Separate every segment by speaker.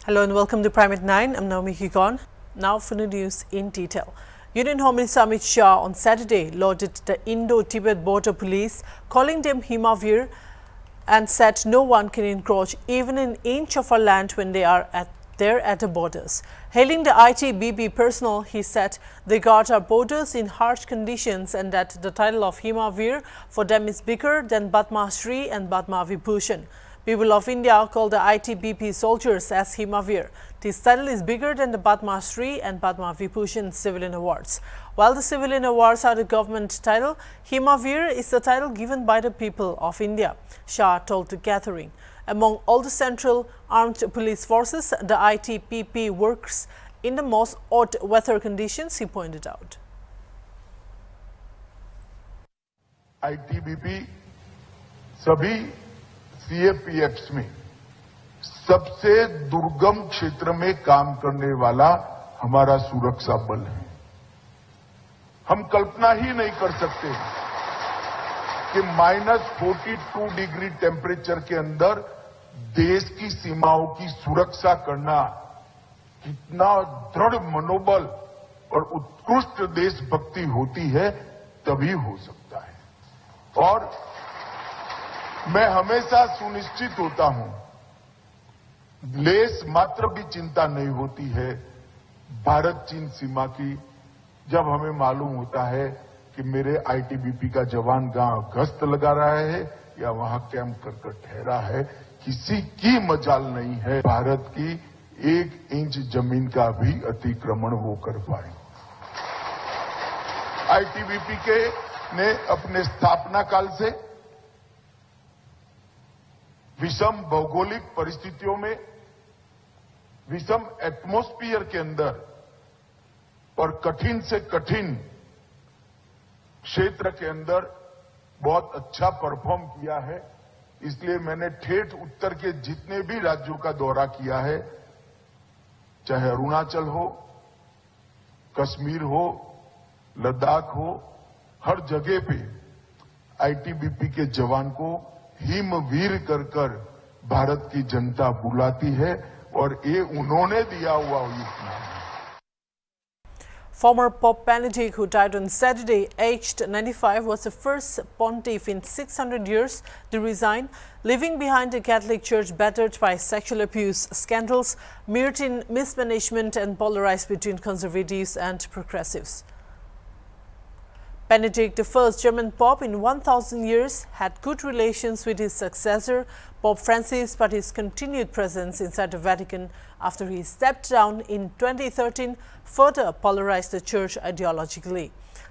Speaker 1: Hello and welcome to Prime at 9. I'm Naomi Higon. Now for the news in detail. Union Home Minister Amit Shah on Saturday lauded the Indo-Tibet border police, calling them Himavir, and said no one can encroach even an inch of our land when they are there at the borders. Hailing the ITBP personnel, he said they guard our borders in harsh conditions and that the title of Himavir for them is bigger than Padma Shri and Padma Vibhushan. People of India call the ITBP soldiers as Himavir. This title is bigger than the Padma Shri and Padma Vibhushan civilian awards. While the civilian awards are the government title, Himavir is the title given by the people of India, Shah told the gathering. Among all the central armed police forces, the ITBP works in the most odd weather conditions, he pointed out.
Speaker 2: ITBP सभी CAPFs में सबसे दुर्गम क्षेत्र में काम करने वाला हमारा सुरक्षा बल है। हम कल्पना ही नहीं कर सकते कि -42 डिग्री टेम्परेचर के अंदर देश की सीमाओं की सुरक्षा करना कितना दृढ़ मनोबल और उत्कृष्ट देशभक्ति होती है, तभी हो सकता है। और मैं हमेशा सुनिश्चित होता हूं, लेस मात्र भी चिंता नहीं होती है भारत चीन सीमा की, जब हमें मालूम होता है कि मेरे ITBP का जवान गांव गश्त लगा रहा है या वहां कैंप कर ठहरा है। किसी की मजाल नहीं है भारत की 1 इंच जमीन का भी अतिक्रमण वो कर पाए। ITBP ने अपने स्थापना काल से विषम भौगोलिक परिस्थितियों में, विषम एटमॉस्फेयर के अंदर और कठिन से कठिन क्षेत्र के अंदर बहुत अच्छा परफॉर्म किया है। इसलिए मैंने ठेठ उत्तर के जितने भी राज्यों का दौरा किया है, चाहे अरुणाचल हो, कश्मीर हो, लद्दाख हो, हर जगह पे ITBP के जवान को हिमवीर कर भारत की जनता बुलाती है और ये उन्होंने दिया हुआ उपहार है।
Speaker 1: Former Pope Benedict, who died on Saturday, aged 95, was the first pontiff in 600 years to resign, leaving behind a Catholic Church battered by sexual abuse scandals, mired in mismanagement and polarized between conservatives and progressives. Benedict, the first German Pope in 1,000 years, had good relations with his successor, Pope Francis, but his continued presence inside the Vatican after he stepped down in 2013 further polarized the Church ideologically.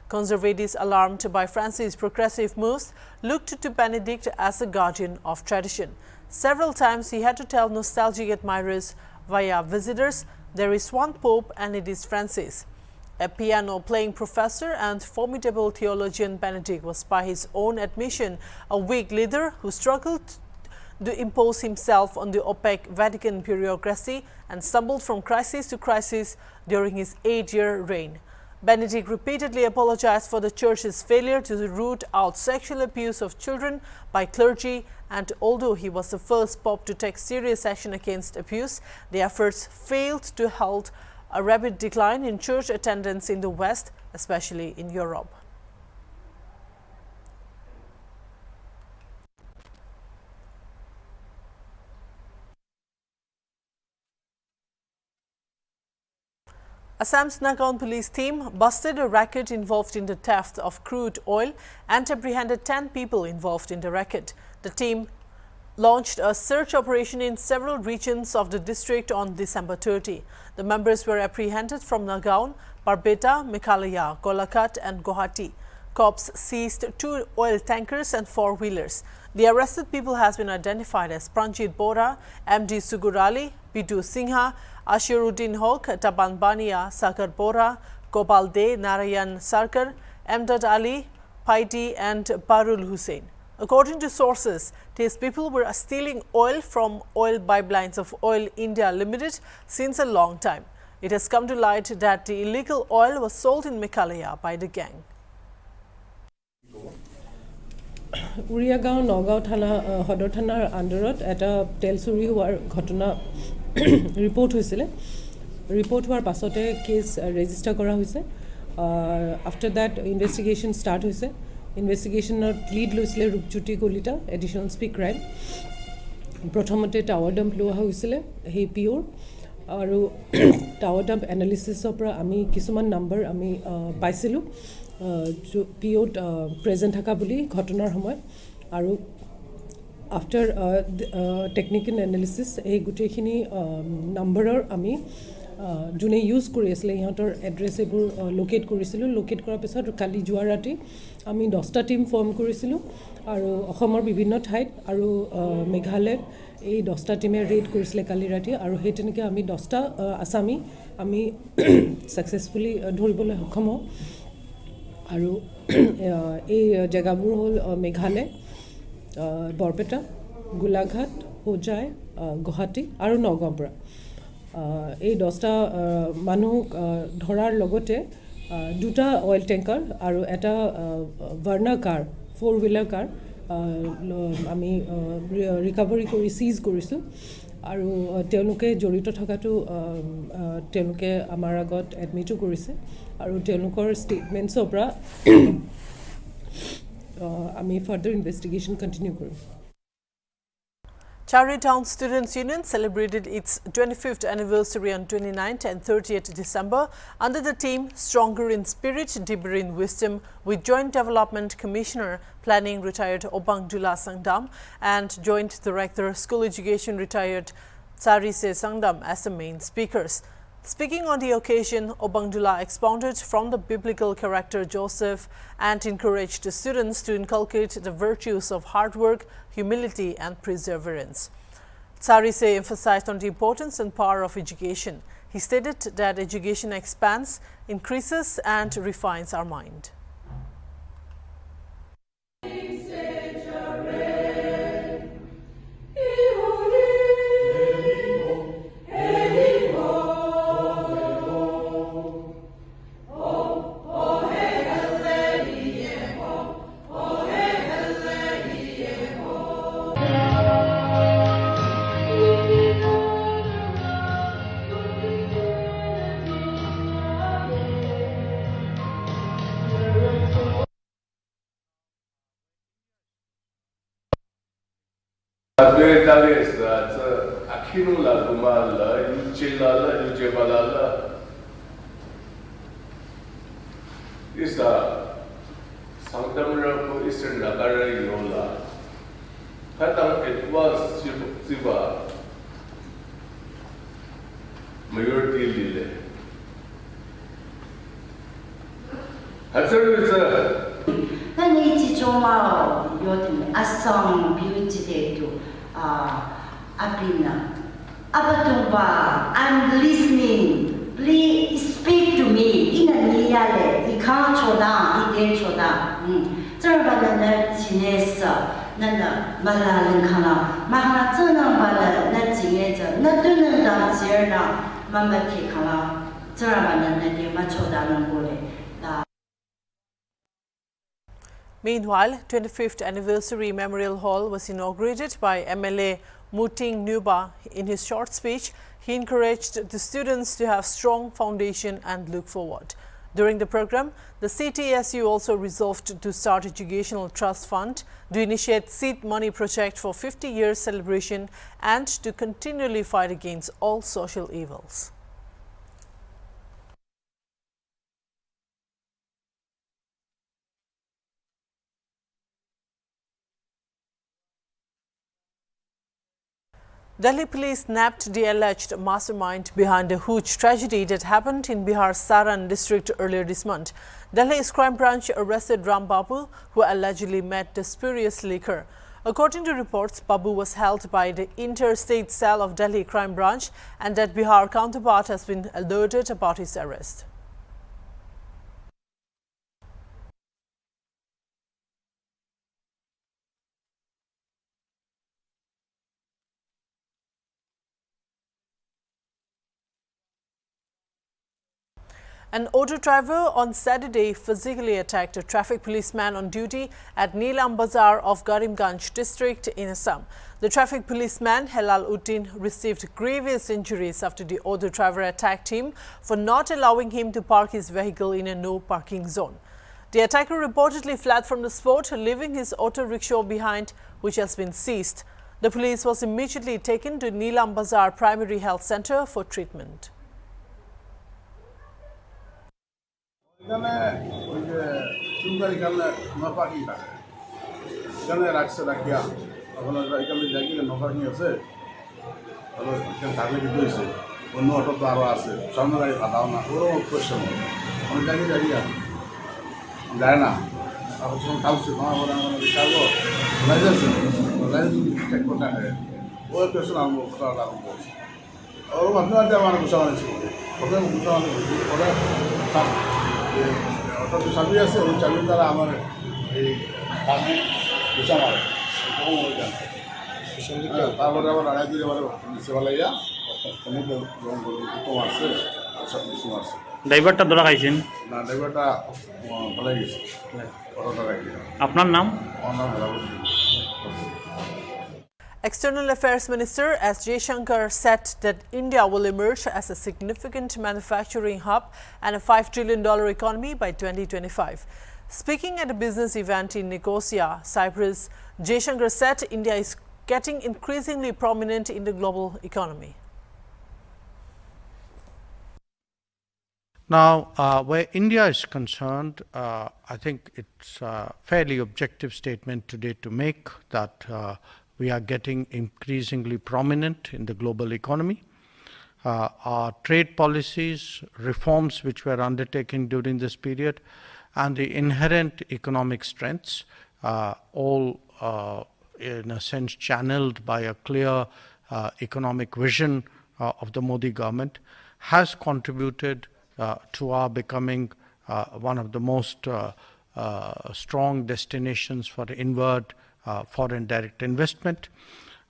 Speaker 1: Conservatives, alarmed by Francis' progressive moves, looked to Benedict as a guardian of tradition. Several times he had to tell nostalgic admirers via visitors, there is one Pope and it is Francis. A piano-playing professor and formidable theologian, Benedict was, by his own admission, a weak leader who struggled to impose himself on the opaque Vatican bureaucracy and stumbled from crisis to crisis during his 8-year reign. Benedict repeatedly apologized for the Church's failure to root out sexual abuse of children by clergy, and although he was the first Pope to take serious action against abuse, the efforts failed to halt a rapid decline in church attendance in the West, especially in Europe. Assam's Nagaon police team busted a racket involved in the theft of crude oil and apprehended 10 people involved in the racket. The team launched a search operation in several regions of the district on December 30. The members were apprehended from Nagaon, Barbeta, Meghalaya, Golaghat and Guwahati. Cops seized 2 oil tankers and 4-wheelers. The arrested people has been identified as Pranjit Bora, MD Sugurali, Bidu Singha, Ashiruddin Hok, Taban Bania, Sagar Bora, Gopal De, Narayan Sarkar, Mdad Ali, Paidi and Parul Hussain. According to sources, these people were stealing oil from Oil Pipelines of Oil India Limited since a long time. It has come to light that the illegal oil was sold in Meghalaya by the gang.
Speaker 3: Uriagaon Nagaon থানা সদৰ থানাৰ আণ্ডাৰত এটা তেল চুৰি হোৱাৰ ঘটনা report হৈছিলে ৰিপৰ্ট হোৱাৰ পাছতে কেছ ৰেজিষ্টাৰ কৰা হৈছে আফটাৰ দ্যাট ইনভেষ্টিগেশ্যন ষ্টাৰ্ট হৈছে ইনভেষ্টিগেশ্যনত লিড লৈছিলে Rupjyoti Kalita additional speak crime প্ৰথমতে টাৱাৰ ডাম্প লোৱা হৈছিলে সেই পিঅ'ৰ আৰু টাৱাৰ ডাম্প এনালিচিছৰ পৰা আমি কিছুমান নাম্বাৰ আমি পাইছিলোঁ পিঅ'ত প্ৰেজেণ্ট থকা বুলি ঘটনাৰ সময়ত আৰু আফটাৰ টেকনিকেল এনালিচিছ এই গোটেইখিনি নাম্বাৰৰ আমি যোনে ইউজ কৰি আছিলে ইহঁতৰ এড্ৰেছ এইবোৰ লোকেট কৰিছিলোঁ লোকেট কৰাৰ পিছত কালি যোৱা ৰাতি আমি 10টা টীম ফৰ্ম কৰিছিলোঁ আৰু অসমৰ বিভিন্ন ঠাইত আৰু মেঘালয়ত এই 10টা টীমে ৰেড কৰিছিলে কালি ৰাতি আৰু সেই তেনেকৈ আমি 10টা আছামী আমি ছাকচেছফুলি ধৰিবলৈ সক্ষম হওঁ আৰু এই জেগাবোৰ হ'ল মেঘালয় বৰপেটা গোলাঘাট হোজাই গুৱাহাটী আৰু নগাঁৱৰ পৰা এই 10টা মানুহক ধৰাৰ লগতে 2টা অইল টেংকাৰ আৰু এটা ভাৰ্না কাৰ 4-wheeler কাৰ আমি ৰিকভাৰী কৰি চিজ কৰিছোঁ আৰু তেওঁলোকে জড়িত থকাটো তেওঁলোকে আমাৰ আগত এডমিটো কৰিছে আৰু তেওঁলোকৰ ষ্টেটমেণ্টছৰ পৰা আমি further investigation continue Karim
Speaker 1: Chari Town Students Union celebrated its 25th anniversary on 29th and 30th December under the theme Stronger in Spirit, Deeper in Wisdom with Joint Development Commissioner Planning retired Obang Dula Sangdam and Joint Director School Education retired Sarise Sangdam as the main speakers. Speaking on the occasion, Obangdullah expounded from the biblical character Joseph and encouraged the students to inculcate the virtues of hard work, humility and perseverance. Sarise emphasized on the importance and power of education. He stated that education expands, increases and refines our mind.
Speaker 4: Assam beauty Apina. Abatumba, I'm listening. Please speak to me. In a niale, I can't choda, I did choda. Zerabana Chinesa, Nana, Malalankana, Mahatana Bala, Natineta, Natuna, Zerna, Mama Kikala, Zerabana, Machoda, Nangole.
Speaker 1: Meanwhile, 25th anniversary Memorial Hall was inaugurated by MLA Muting Nuba. In his short speech, he encouraged the students to have strong foundation and look forward. During the program, the Ctsu also resolved to start Educational Trust Fund, to initiate Seed Money Project for 50 years celebration and to continually fight against all social evils. Delhi police nabbed the alleged mastermind behind a huge tragedy that happened in Bihar's Saran district earlier this month. Delhi's crime branch arrested Ram Babu, who allegedly met the spurious liquor. According to reports, Babu was held by the interstate cell of Delhi crime branch and that Bihar counterpart has been alerted about his arrest. An auto driver on Saturday physically attacked a traffic policeman on duty at Neelam Bazar of Karimganj district in Assam. The traffic policeman Helal Uddin received grievous injuries after the auto driver attacked him for not allowing him to park his vehicle in a no parking zone. The attacker reportedly fled from the spot, leaving his auto rickshaw behind, which has been seized. The police was immediately taken to Neelam Bazar Primary Health Center for treatment.
Speaker 5: এখানে ওই যে চুমকার এখানে নপাকি থাকে এখানে রাখছে রাখিয়া তখন এখানে যাই নপাকি আছে এখানে থাকলে কিন্তু হয়েছে অন্য অটো তো আরও আছে সামনে গাড়ি ফাটাও না ওরকম কোয়েশ্চেন অনেক জায়গায় যাইয়া যায় না তারপর যখন কালছে আমার কাগজ লাইসেন্স চেক করতে হয় ওই কোয়েশ্চেন আরম্ভ করছে ওর মাধ্যমে আমার গুছা হয়েছে ওদের গুছা হয়েছে ওরা অটো চাবি আছে ওই চাবির দ্বারা আমার এই কানে গুছা মারে তারপরে আবার আড়াই দিলে আবার নিচে বেলাইয়া সমুদ্র রং করে দুটো মারছে সব কিছু মারছে
Speaker 6: ড্রাইভারটা ধরা খাইছেন
Speaker 5: না ড্রাইভারটা ভালো গেছে অটোটা রাখি
Speaker 6: আপনার নাম
Speaker 5: আমার নাম Rahul
Speaker 1: External Affairs Minister S. Jaishankar said that India will emerge as a significant manufacturing hub and a $5 trillion economy by 2025. Speaking at a business event in Nicosia, Cyprus, Jaishankar said India is getting increasingly prominent in the global economy.
Speaker 7: Now, where India is concerned, I think it's a fairly objective statement today to make that we are getting increasingly prominent in the global economy. Our trade policies, reforms which were undertaken during this period, and the inherent economic strengths, all in a sense channeled by a clear economic vision of the Modi government, has contributed to our becoming one of the most strong destinations for inward foreign direct investment.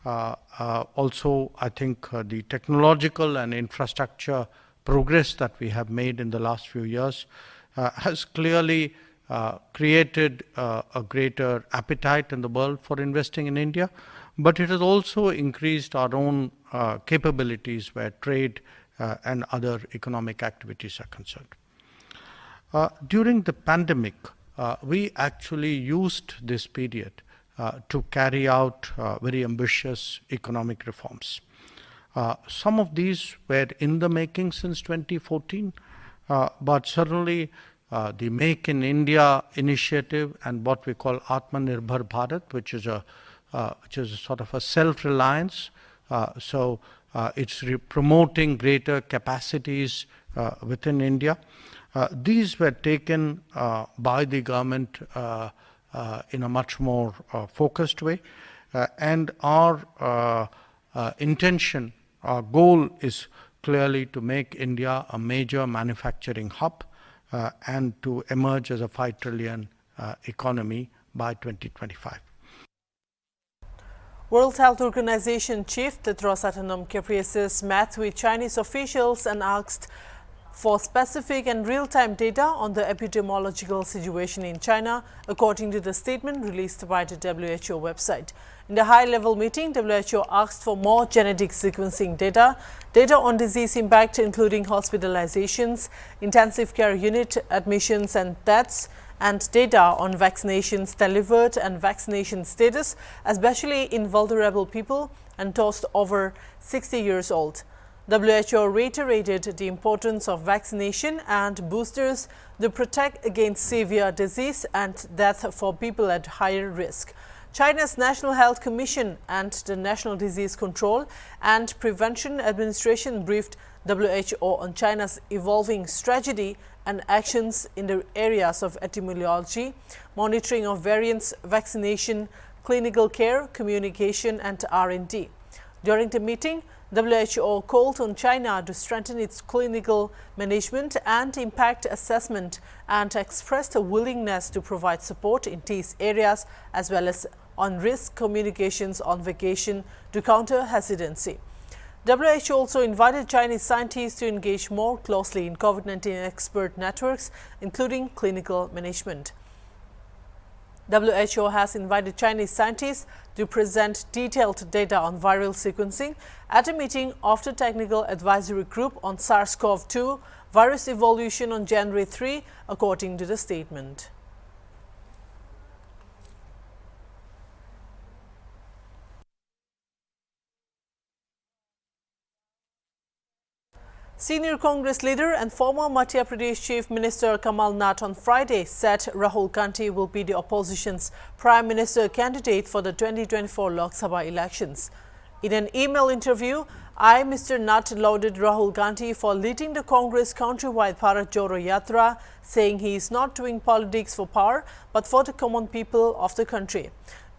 Speaker 7: Also, I think the technological and infrastructure progress that we have made in the last few years has clearly created a greater appetite in the world for investing in India, but it has also increased our own capabilities where trade and other economic activities are concerned. During the pandemic, we actually used this period to carry out very ambitious economic reforms. Some of these were in the making since 2014, but certainly the Make in India initiative and what we call Atmanirbhar Bharat, which is a sort of a self-reliance. It's promoting greater capacities within India. These were taken by the government in a much more focused way, and our intention, our goal is clearly to make India a major manufacturing hub and to emerge as a $5 trillion economy by 2025.
Speaker 1: World Health Organization Chief Tedros Adhanom Ghebreyesus met with Chinese officials and asked for specific and real-time data on the epidemiological situation in China, according to the statement released by the WHO website. In the high-level meeting, WHO asked for more genetic sequencing data on disease impact, including hospitalizations, intensive care unit admissions and deaths, and data on vaccinations delivered and vaccination status, especially in vulnerable people and those over 60 years old. WHO reiterated the importance of vaccination and boosters to protect against severe disease and death for people at higher risk. China's National Health Commission and the National Disease Control and Prevention Administration briefed WHO on China's evolving strategy and actions in the areas of epidemiology, monitoring of variants, vaccination, clinical care, communication, and R&D. During the meeting, WHO called on China to strengthen its clinical management and impact assessment and expressed a willingness to provide support in these areas as well as on risk communications on vacation to counter hesitancy. WHO also invited Chinese scientists to engage more closely in COVID-19 expert networks, including clinical management. WHO has invited Chinese scientists to present detailed data on viral sequencing at a meeting of the Technical Advisory Group on SARS-CoV-2 virus evolution on January 3, according to the statement. Senior Congress leader and former Madhya Pradesh Chief Minister Kamal Nath on Friday said Rahul Gandhi will be the opposition's Prime Minister candidate for the 2024 Lok Sabha elections. In an email interview, Mr. Nath lauded Rahul Gandhi for leading the Congress countrywide Bharat Jodo Yatra, saying he is not doing politics for power but for the common people of the country.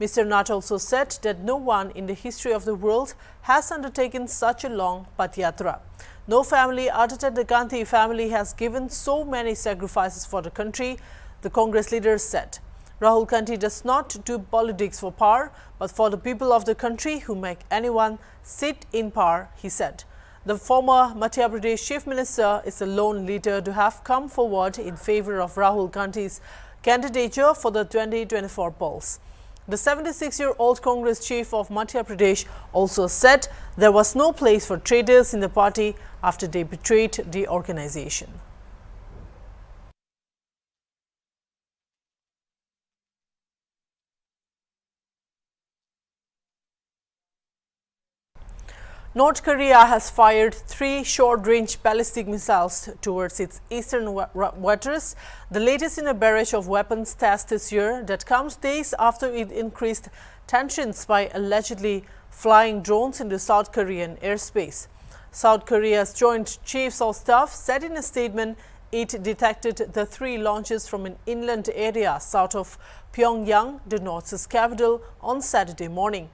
Speaker 1: Mr. Nath also said that no one in the history of the world has undertaken such a long Padayatra. No family other than the Gandhi family has given so many sacrifices for the country, the Congress leader said. Rahul Gandhi does not do politics for power, but for the people of the country who make anyone sit in power, he said. The former Madhya Pradesh Chief Minister is the lone leader to have come forward in favor of Rahul Gandhi's candidature for the 2024 polls. The 76-year-old Congress chief of Madhya Pradesh also said there was no place for traitors in the party after they betrayed the organization. North Korea has fired 3 short-range ballistic missiles towards its eastern waters, the latest in a barrage of weapons tests this year that comes days after it increased tensions by allegedly flying drones into South Korean airspace. South Korea's Joint Chiefs of Staff said in a statement it detected the 3 launches from an inland area south of Pyongyang, the North's capital, on Saturday morning.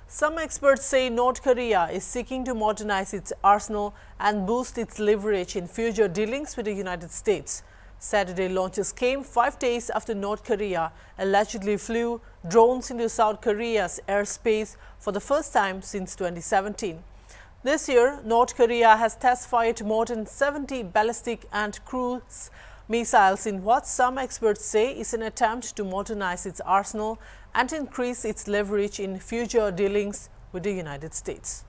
Speaker 1: Some experts say North Korea is seeking to modernize its arsenal and boost its leverage in future dealings with the United States. Saturday launches came 5 days after North Korea allegedly flew drones into South Korea's airspace for the first time since 2017. This year, North Korea has test-fired more than 70 ballistic and cruise missiles in what some experts say is an attempt to modernize its arsenal and increase its leverage in future dealings with the United States.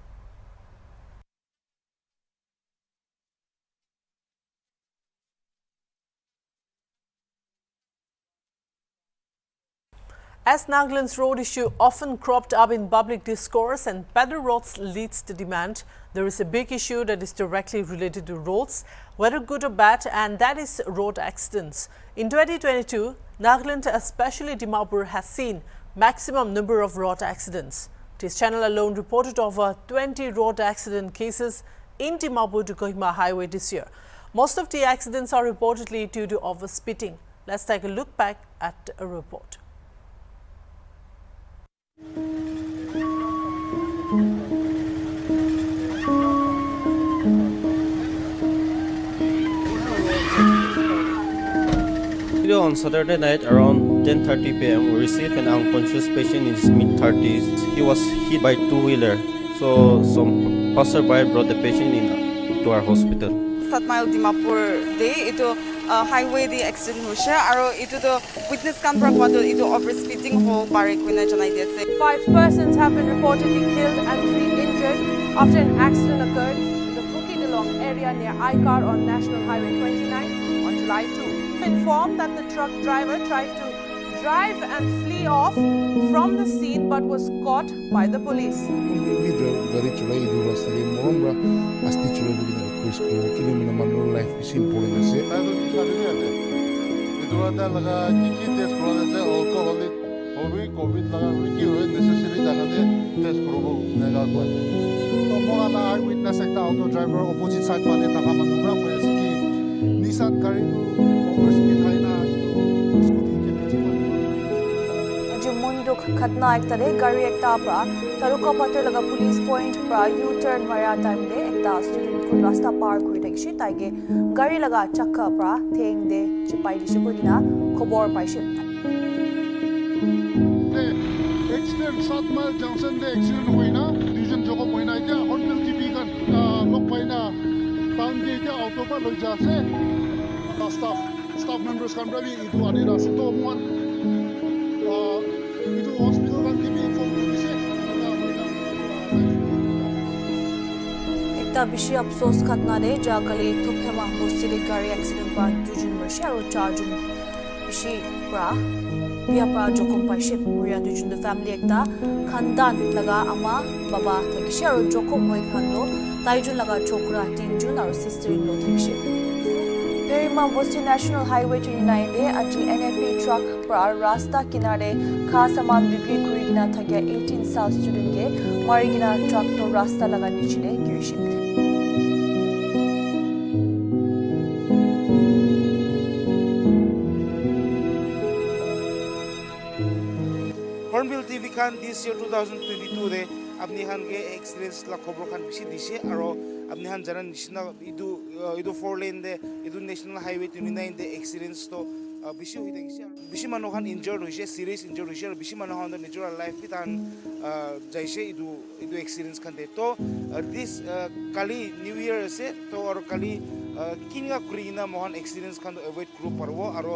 Speaker 1: As Nagaland's road issue often cropped up in public discourse and better roads leads to demand, there is a big issue that is directly related to roads, whether good or bad, and that is road accidents. In 2022, Nagaland, especially Dimapur, has seen maximum number of road accidents. This channel alone reported over 20 road accident cases in Dimapur to Kohima Highway this year. Most of the accidents are reportedly due to overspeeding. Let's take a look back at a report.
Speaker 8: On Saturday night around 10:30 p.m. we received an unconscious patient in his mid-30s. He was hit by two-wheeler, so some passerby brought the patient in to our hospital.
Speaker 9: 7 mile Dimapur day ito highway the accident hoise aro ito to witness kan pra koto ito overspeeding ho pare kuina janai diase.
Speaker 10: 5 persons have been reportedly killed and 3 injured after an accident occurred in the Bukidilong area near Aikar on National Highway 29 on July 2. Informed that the truck driver tried to drive and flee off from the scene but was caught by the police.
Speaker 11: Khatna ekta de gari ekta pra taruka pater laga police point pra U-turn mara time de ekta student ko rasta par koi thakshi taige gari laga chakka pra theng de chipai dishi kodina khobor paishe.
Speaker 12: Accident 7 mile junction de accident hoina division jogo hoina ita HornbillTV kan auto ba loi ja se staff members kan bra bi itu ane ra se to mon itu hospital kan ki bi inform kuri se
Speaker 11: ekta bishi afsos khatna re jakali thuphema hostile gari accident par dujun marshi aro charjun bishi pra bia pra jokom paise puria dujun the family ekta khandan laga ama baba thakishi aro jokom hoi khando taijun laga chokra tinjun aro sister in law thakishi Perima Bosti National Highway 29 de aji NFP truck pra rasta kinare khasaman bikri kurigina thakya 18 South student ge marigina truck to rasta laga nichile girishim
Speaker 13: Hornbill TV khan this year 2022 de apni han ge accidents la khobor khan bishi dise aro apni han jana nishna idu 4 lane de idu national highway 29 de accidents to bishi hoi thakise bishi manu khan injured hoise serious injured hoise bishi manu han natural life bi tan jaise idu accidents khan de to this kali new year ase to aro kali kinga kurina mohan accidents khan avoid kuru parbo aro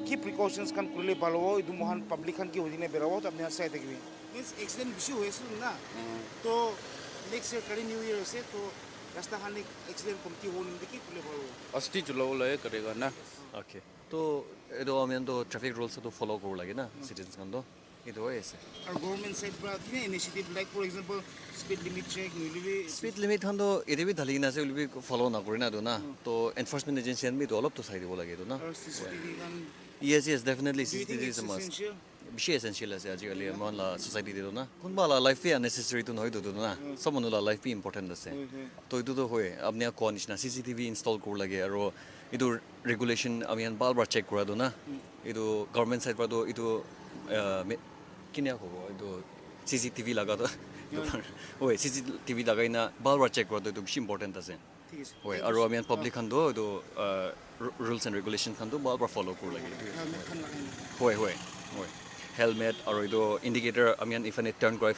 Speaker 13: ki precautions kan kurle balwo idu mohan public kan ki hodine berawo to apni sai thakbi means accident bishi hoisu na to next year kali new year ase to rasta han accident komti hon diki kurle balwo
Speaker 14: asti chulo lay karega na okay to edo amen to traffic rules to follow kor lage na citizens kan do edo ase
Speaker 13: our government side pra kine initiative like for example speed limit check
Speaker 14: speed limit han do ede bi dhali na se ulbi follow na korina do na to enforcement agency an bi to olop to sai dibo lage do na yes definitely CCTV is a must bishi essential ase ajikali mon la society de do na kunba la life be unnecessary to noi do na someone la life be important ase to idu to hoye apni ko nishna CCTV install kor lage aro idu regulation amian balbar check kora do na idu government side pa do idu kinya ko idu CCTV laga do hoye CCTV lagai na balbar check kora do idu bishi important ase hoye aro amian public khan do idu rules and regulations khan do balbar follow kor lage hoye helmet aro idu indicator amian if any turn koi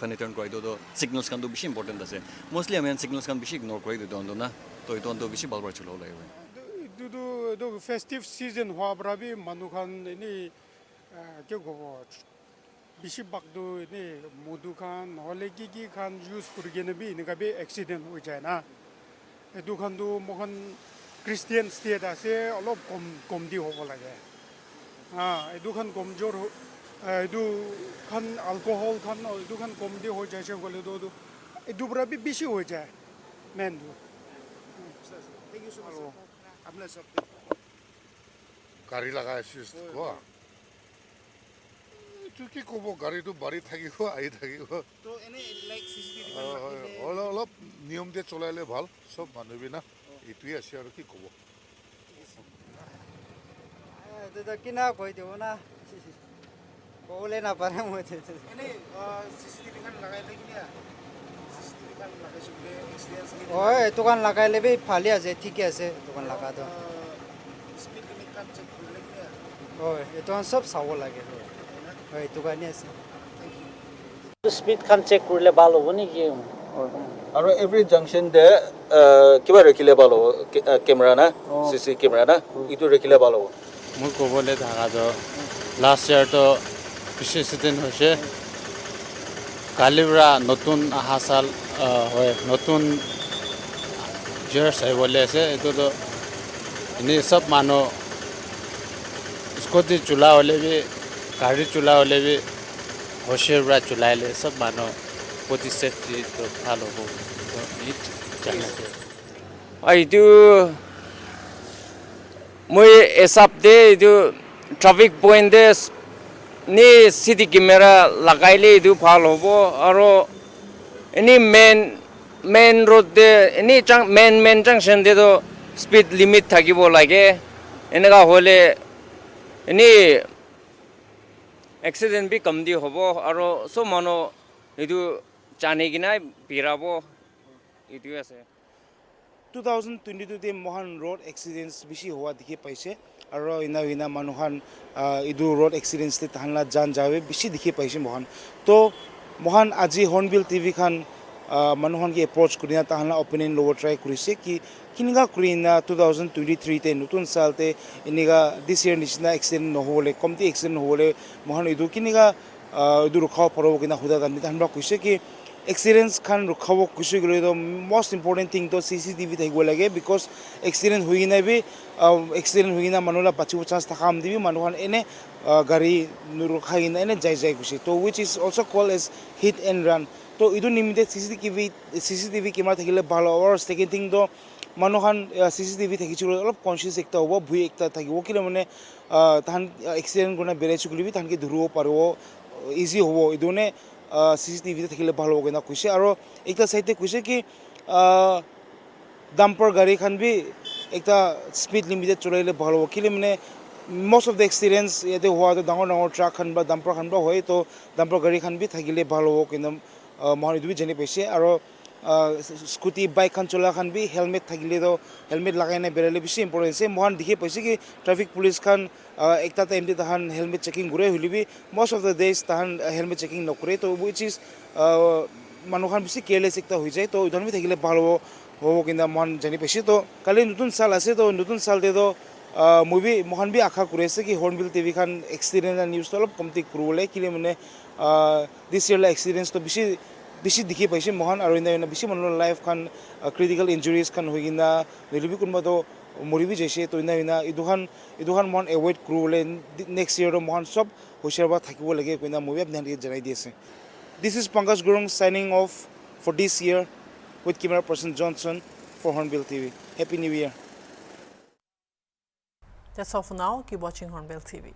Speaker 14: do signals kan do bishi important ase mostly amian signals kan bishi ignore koi do na to idu do bishi balbar chulo lai
Speaker 12: do festive season hwa brabi manukhan ni ke go bishi bakdo ni modu khan hole ki khan use kurgene bi ni gabe accident ho jay na edu khan do mohan Christian state ase olop kom di hobo lage edu khan komjor edu khan alcohol khan edu khan kom di ho jay se gole do edu brabi bishi ho jay men do
Speaker 13: thank you so much apna sab
Speaker 12: গাড়ী লাগা আছে কোৱা কি ক'ব গাড়ীটো বাঢ়ি থাকিব আহি থাকিব
Speaker 13: তো এনে লাইক CCTV
Speaker 12: অলপ নিয়ম দিয়ে চলাইলে ভাল সব মানুহে না এইটোৱে আছে আৰু কি ক'ব
Speaker 15: তো কিনা কৈ দিব না ক'লে নাপাৰে মই
Speaker 13: এনে CCTV খান লগাই থাকিলে CCTV খান লগাইছিলে এক্সপেৰিয়েন্স
Speaker 15: হয় এইটো খান লগাই লেবি ভালে আছে ঠিকে আছে দোকান লগাটো
Speaker 13: স্পীড লিমিট খান চেক কৰিলে কি
Speaker 15: হয় এইটো সব চাব লাগে হয় এইটো কাৰণে আছে
Speaker 6: স্পীড খান চেক কৰিলে ভাল হ'ব নেকি
Speaker 14: আৰু এভৰি জাংচন দে কিবা ৰাখিলে ভাল হ'ব কেমেৰা না CC কেমেৰা না ইটো ৰাখিলে ভাল হ'ব
Speaker 16: মই ক'বলৈ থাকা তো লাষ্ট ইয়াৰ তো বেছি এক্সিডেণ্ট হৈছে কালিৰ পৰা নতুন অহা চাল হয় নতুন জিয়াৰ্ছ আহিবলৈ আছে এইটোতো এনেই চব মানুহ স্কুটি চোলা হ'লে বি গাড়ী চোলা হ'লে বি হোচিয়াৰ পৰা চলাইলে চব মানুহ প্ৰতি চেফটিটো ভাল হ'ব
Speaker 17: এইটো মই এচাপ দে এইটো ট্ৰাফিক পইণ্ট দে নি চিটি কেমেৰা লগাইলে এইটো ভাল হ'ব আৰু এনি মেইন ৰোড দে এনি মেইন জাংচন দেতো স্পীড লিমিট থাকিব লাগে এনেকুৱা হ'লে এনি এক্সিডেণ্ট বি কম দি হ'ব আৰু চব মানুহ এইটো জানি কিনে বিৰাব এইটোৱে আছে
Speaker 13: 2022 মহান ৰোড এক্সিডেন্টস বেছি হোৱা দেখি পাইছে আৰু ইনা মানুহন ইদু ৰোড এক্সিডেন্টস তে তাহলা জান যাবে বেছি দেখি পাইছে মহান তো মহান আজি হৰ্নবিল টিভি খান মানুহন কি approach kurina tahana opinion lower try kurise ki kiniga kurina 2023 te nutun sal te iniga this year nishna accident no hole komti accident hole mohan idu kiniga idu rukhaw paro kina huda dan tanba kuise ki accidents khan rukhaw kuise gole the most important thing to CCTV thaigo lage because accident huina bi accident huina manula pachu chance thakam dibi manuhan ene gari nurukhaina ene jai jai kuise to which is also called as hit and run to idu nimite CCTV camera thakile bhalo or second thing do manuhan CCTV thakichilo olop conscious ekta hobo bhui ekta thakibo kile mane tan accident gona berechu kulibi tan ke dhuru paro easy hobo idune CCTV thakile bhalo gena kuise aro ekta side te kuise ki dumper gari khan bi ekta speed limit cholaile bhalo kile mane most of the accidents yate hua to dangor truck khan ba dumper khan ba hoy to dumper gari khan bi thakile bhalo kinam mohani dubi jani paise aro scooty bike khan chola khan bi helmet thakile do helmet lagai na berele bishi important se mohan dikhe paise ki traffic police khan ekta time te tahan helmet checking gure hulibi most of the days tahan helmet checking nokure to which is manu khan bishi careless ekta hoi jai to idon bi thakile bhalo hobo kinda mohan jani paise to kali nutun sal ase to nutun sal te do movie mohan bi akha kure ase ki Hornbill TV khan accident and news to olop komti kurule kile mane this year la accidents to bishi dikhi paise mohan aro ina bishi manor life khan critical injuries khan hoigina nilibi kunba to moribi jaise to ina iduhan mohan avoid kurule next year mohan sob hoshar ba thakibo lage koina movie apni hanke janai diase. This is Pankaj Gurung signing off for this year with camera person Johnson for Hornbill TV. Happy New Year.
Speaker 1: That's all for now. Keep watching Hornbill TV.